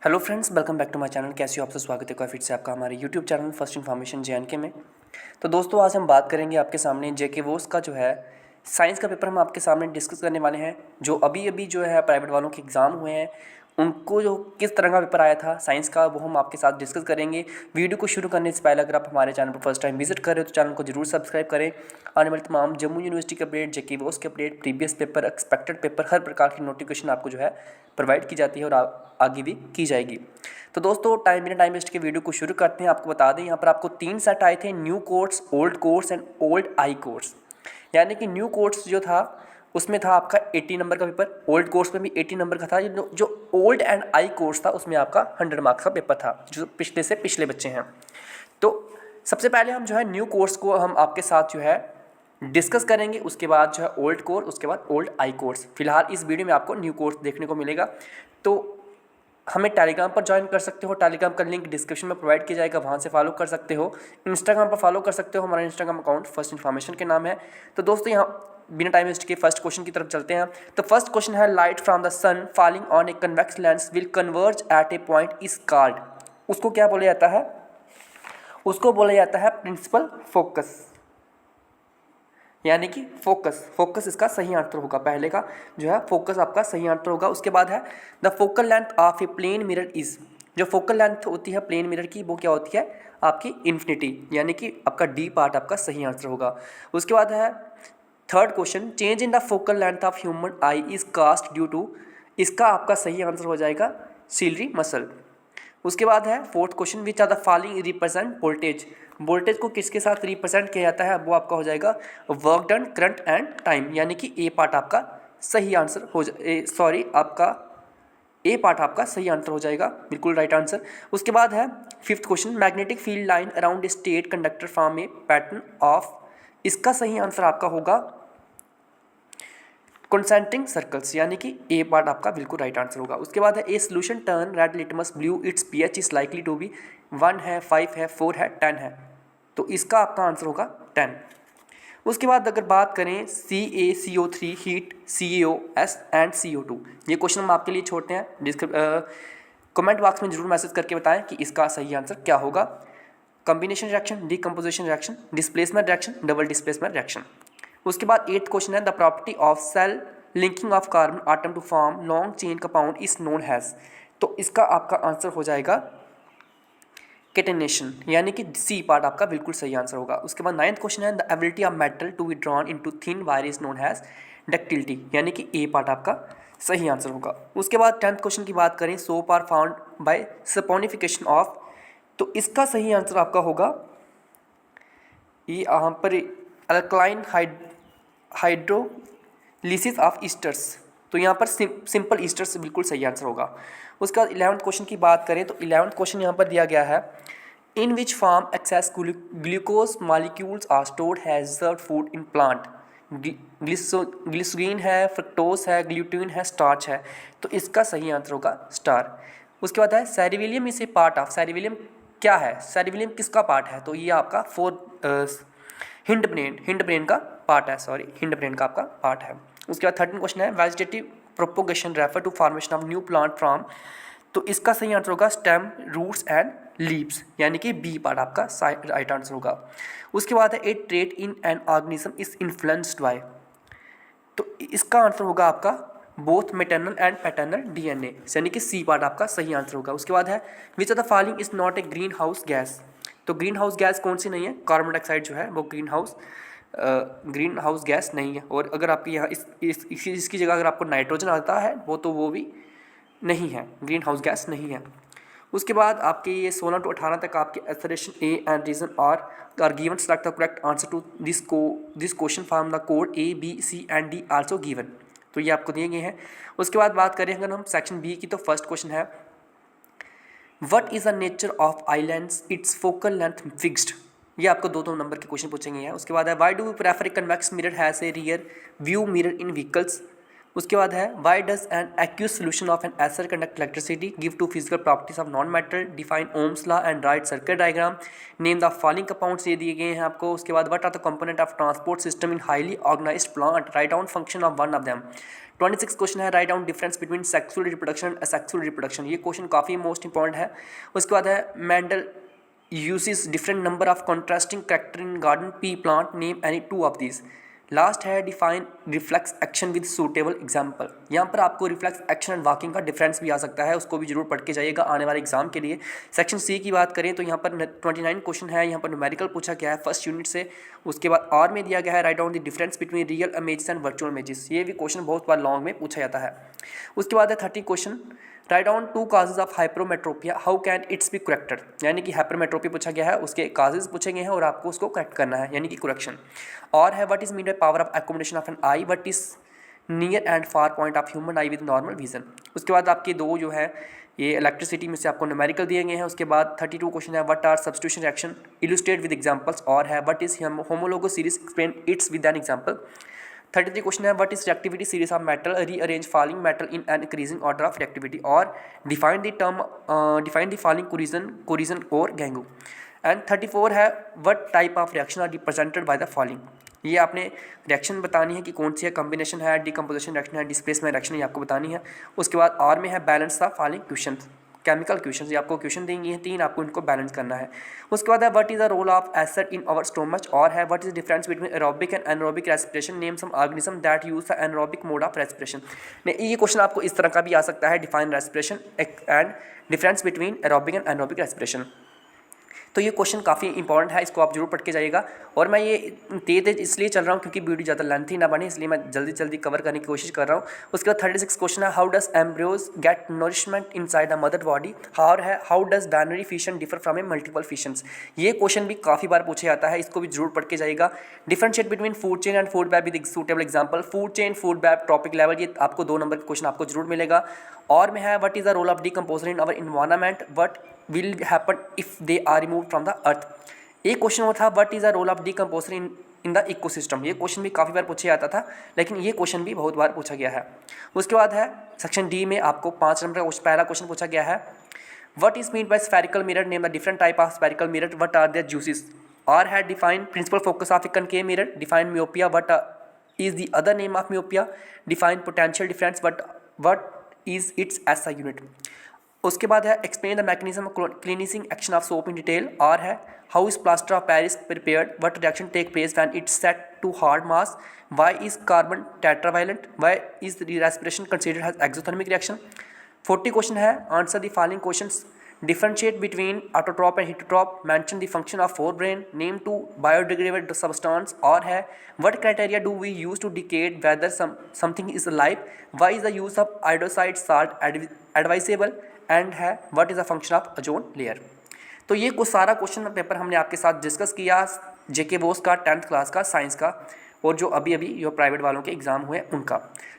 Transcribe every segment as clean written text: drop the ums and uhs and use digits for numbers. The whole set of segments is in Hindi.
Hello friends, welcome back to my channel. कैसे हो आप? सब स्वागत है फिर से आपका हमारे YouTube channel first information JNK में। तो दोस्तों, आज हम बात करेंगे आपके सामने JK वोस का जो है साइंस का पेपर हम आपके सामने डिस्कस करने वाले हैं। जो अभी अभी जो है प्राइवेट वालों के एग्ज़ाम हुए हैं, उनको जो किस तरह का पेपर आया था साइंस का, वो हम आपके साथ डिस्कस करेंगे। वीडियो को शुरू करने से पहले अगर आप हमारे चैनल पर फर्स्ट टाइम विजिट कर रहे हो तो चैनल को जरूर सब्सक्राइब करें। आने वाले तमाम जम्मू यूनिवर्सिटी के अपडेट, JK वोस के update, previous paper, expected paper, हर प्रकार की नोटिफिकेशन आपको जो है प्रोवाइड की जाती है और आगे भी की जाएगी। तो दोस्तों, बिना टाइम वेस्ट के वीडियो को शुरू करते हैं। आपको बता दें, यहाँ पर आपको 3 सेट आए थे, new course, old course and old I course. यानी कि न्यू कोर्स जो था उसमें था आपका 80 नंबर का पेपर, ओल्ड कोर्स में भी 80 नंबर का था। जो ओल्ड एंड आई कोर्स था उसमें आपका 100 मार्क्स का पेपर था, जो पिछले से पिछले बच्चे हैं। तो सबसे पहले हम जो है न्यू कोर्स को हम आपके साथ जो है डिस्कस करेंगे, उसके बाद जो है ओल्ड कोर्स, उसके बाद ओल्ड आई कोर्स। फिलहाल इस वीडियो में आपको न्यू कोर्स देखने को मिलेगा। तो हमें टेलीग्राम पर ज्वाइन कर सकते हो, टेलीग्राम का लिंक डिस्क्रिप्शन में प्रोवाइड किया जाएगा, वहाँ से फॉलो कर सकते हो। इंस्टाग्राम पर फॉलो कर सकते हो, हमारा इंस्टाग्राम अकाउंट फर्स्ट इन्फॉर्मेशन के नाम है। तो दोस्तों, यहाँ बिना टाइम वेस्ट के फर्स्ट क्वेश्चन की तरफ चलते हैं। तो फर्स्ट क्वेश्चन है, light from the sun falling on a convex lens will converge at a point is called. उसको क्या बोला जाता है? उसको बोला जाता है प्रिंसिपल फोकस, यानी कि फोकस इसका सही आंसर होगा। पहले का जो है फोकस आपका सही आंसर होगा। उसके बाद है the focal length of a plane mirror is. जो फोकल लेंथ होती है प्लेन मिरर की, वो क्या होती है? आपकी इन्फिनिटी, यानी कि आपका डी पार्ट आपका सही आंसर होगा। उसके बाद है third question, change in the focal length of human eye is caused due to. इसका आपका सही आंसर हो जाएगा सिलरी मसल। उसके बाद है fourth question, which are the following represent voltage. Voltage को किसके साथ रिप्रेजेंट किया जाता है? वो आपका हो जाएगा work done, current and time, यानी कि ए पार्ट आपका सही आंसर हो आपका ए पार्ट आपका सही आंसर हो जाएगा, बिल्कुल राइट आंसर। उसके बाद है fifth question, magnetic field line around a state conductor form A pattern of. इसका सही आंसर आपका होगा कंसेंट्रिक सर्कल्स, यानी कि ए पार्ट आपका बिल्कुल राइट आंसर होगा। उसके बाद है a solution turn red litmus blue its pH is likely to be 1 है, 5 है, 4 है, 10 है। तो इसका आपका आंसर होगा 10। उसके बाद अगर बात करें CaCO3 heat CaOS and CO2, ये क्वेश्चन हम आपके लिए छोड़ते हैं। कमेंट बॉक्स में जरूर मैसेज करके बताएं कि इसका सही आंसर क्या होगा। Combination reaction, decomposition reaction, displacement reaction, double displacement reaction. उसके बाद 8th क्वेश्चन है, the property of self linking of carbon atom to form long chain compound is known as. तो इसका आपका आंसर हो जाएगा केटेनेशन, यानी कि सी पार्ट आपका बिल्कुल सही आंसर होगा। उसके बाद 9th क्वेश्चन है, the ability of metal to be drawn into thin wire is known as ductility, यानी कि ए पार्ट आपका सही आंसर होगा। उसके बाद 10th क्वेश्चन की बात करें, soap are found by saponification of. तो इसका सही आंसर आपका होगा ये यहाँ पर अल्कलाइन हाइड्रोलिसिस ऑफ ईस्टर्स। तो यहाँ पर सिंपल ईस्टर्स बिल्कुल सही आंसर होगा। उसके बाद 11th क्वेश्चन की बात करें तो 11th क्वेश्चन यहाँ पर दिया गया है, in which form excess glucose molecules are stored as food in plant. Glycerine है, फ्रक्टोज है, ग्लूटीन है, स्टार्च है। तो इसका सही आंसर होगा स्टार। उसके बाद है cerebellum is a part of. Cerebellum क्या है? सेरिविलियम किसका पार्ट है? तो ये आपका हिंड ब्रेन का पार्ट है, हिंड ब्रेन का आपका पार्ट है। उसके बाद 13 क्वेश्चन है, vegetative propagation refer to formation of new plant from. तो इसका सही आंसर होगा स्टेम, रूट्स एंड लीव्स, यानी कि बी पार्ट आपका राइट आंसर होगा। उसके बाद है ए trait in an organism is influenced by. तो इसका आंसर होगा आपका both maternal and paternal DNA, यानी कि सी पार्ट आपका सही आंसर होगा। उसके बाद है which of the following is not a green house gas. तो ग्रीन हाउस गैस कौन सी नहीं है? कार्बन डाइऑक्साइड जो है वो ग्रीन हाउस गैस नहीं है। और अगर आपकी यहाँ इसकी जगह अगर आपको नाइट्रोजन आता है वो भी नहीं है, ग्रीन हाउस गैस नहीं है। उसके बाद आपके ये 16 to 18 तक आपके assertion a and reason are given, select the correct answer to this question from the code A, B, C and D also given. तो ये आपको दिए गए हैं। उसके बाद बात करें अगर हम सेक्शन बी की, तो फर्स्ट क्वेश्चन है, what is the nature of islands it's focal length fixed. ये आपको 2 नंबर के क्वेश्चन पूछेंगे हैं। उसके बाद है, why do we prefer a convex mirror as a rear view mirror in vehicles. उसके बाद है why does an aqueous solution of an acid conduct electricity give two physical properties of non metal, define Ohm's law and write circuit diagram, name the following compounds ये दिए गए हैं आपको। उसके बाद what are the component of transport system in highly organized plant, write down function of one of them. 26 question है write down difference between sexual reproduction and asexual reproduction, ये क्वेश्चन काफ़ी मोस्ट इंपॉर्टेंट है। उसके बाद है Mendel uses different number of contrasting character in garden pea plant, name any two of these। Last है define reflex action with suitable example. यहाँ पर आपको रिफ्लेक्स एक्शन एंड वॉकिंग का डिफरेंस भी आ सकता है, उसको भी जरूर पढ़ के जाइएगा आने वाले एग्जाम के लिए। सेक्शन सी की बात करें तो यहाँ पर 29 क्वेश्चन है, यहाँ पर न्यूमेरिकल पूछा गया है फर्स्ट यूनिट से। उसके बाद और में दिया गया है write down the difference between real images and virtual images, ये भी क्वेश्चन बहुत बार लॉन्ग में पूछा जाता है। उसके बाद है 30 question write down two causes of hypermetropia, how can its be corrected, यानी कि हाइपरोमेट्रोपिया पूछा गया है, उसके काजेज पूछे गए हैं और आपको उसको करेक्ट करना है, यानी कि करेक्शन। और है what is mean by power of accommodation of an eye, what is near and far point of human eye with normal vision. उसके बाद आपके दो जो है ये इलेक्ट्रिसिटी में से आपको न्यूमेरिकल दिए गए हैं। उसके बाद 32 क्वेश्चन है what are substitution reaction, illustrate with examples, और है what is homologous series, explain its with an example. 33 question है what is reactivity series of metal, rearrange following metal in an increasing order of reactivity, और डिफाइन द फॉलोइंग कोरिजन और गैंगू। एंड 34 है what type of reaction are represented by the following, ये आपने रिएक्शन बतानी है कि कौन सी है, कॉम्बिनेशन है, डिकम्पोजिशन रिएक्शन है, डिस्प्लेसमेंट रिएक्शन, ये आपको बतानी है। उसके बाद और में है balance the following question, chemical question, ये आपको क्वेश्चन देंगे हैं 3, आपको इनको बैलेंस करना है। उसके बाद है what is the role of acid in our stomach, और है what is the difference between aerobic and anaerobic respiration, name some organism that use the anaerobic mode of respiration. ये क्वेश्चन आपको इस तरह का भी आ सकता है, define respiration and difference between aerobic and anaerobic respiration. तो ये क्वेश्चन काफ़ी इंपॉर्टेंट है, इसको आप जरूर पढ़ के जाइएगा। और मैं ये तेज इसलिए चल रहा हूँ क्योंकि वीडियो ज़्यादा लेंथी ना बने, इसलिए मैं जल्दी कवर करने की कोशिश कर रहा हूँ। उसके बाद 36 क्वेश्चन है how does embryos get nourishment inside the mother body, और है how does binary fission differ from a multiple fissions. ये क्वेश्चन भी काफ़ी बार पूछा जाता है, इसको भी जरूर पढ़ के जाइएगा। Differentiate between food chain and food web with suitable example, food chain food web topic level, ये आपको 2 नंबर का क्वेश्चन आपको जरूर मिलेगा। और में है what is the role of decomposer in our environment, what will happen if they are removed from the earth. एक क्वेश्चन था what is the role of decomposer in the ecosystem, ये क्वेश्चन भी काफ़ी बार पूछा जाता था, लेकिन ये क्वेश्चन भी बहुत बार पूछा गया है। उसके बाद है सेक्शन डी में आपको 5 नंबर का पहला क्वेश्चन पूछा गया है what is mean by spherical mirror, name the different type of spherical mirror, what are their uses. और है define principal focus of a concave mirror, define myopia, what is the other name of myopia, define potential difference, what is its SI unit. उसके बाद है explain the mechanism cleaning action of soap in detail, और है how is plaster of Paris prepared, what reaction take place when it's set to hard mass, why is carbon tetravalent, why is respiration considered as exothermic reaction. 40 question है answer the following questions, differentiate between autotroph and heterotroph, mention the function of forebrain, name 2 biodegradable substance, और है what criteria do we use to indicate whether something is alive, why is the use of iodide salt advisable, and है what is the function of ozone layer। तो ये कुछ सारा क्वेश्चन पेपर हमने आपके साथ डिस्कस किया जेके बोस का 10th क्लास का साइंस का, और जो अभी जो प्राइवेट वालों के एग्ज़ाम हुए उनका।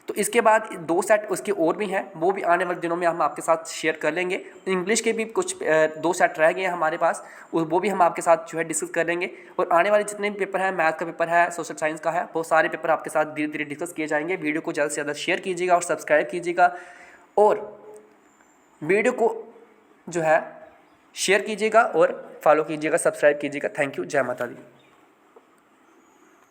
तो इसके बाद 2 सेट उसके और भी हैं, वो भी आने वाले दिनों में हम आपके साथ शेयर कर लेंगे। इंग्लिश के भी कुछ 2 सेट रह गए हैं हमारे पास, वो भी हम आपके साथ जो है डिस्कस कर लेंगे। और आने वाले जितने भी पेपर हैं, मैथ का पेपर है, सोशल साइंस का है, वो सारे पेपर आपके साथ धीरे धीरे डिस्कस किए जाएंगे। वीडियो को ज़्यादा से ज़्यादा शेयर कीजिएगा और सब्सक्राइब कीजिएगा, और वीडियो को जो है शेयर कीजिएगा और फॉलो कीजिएगा, सब्सक्राइब कीजिएगा। थैंक यू, जय माता दी।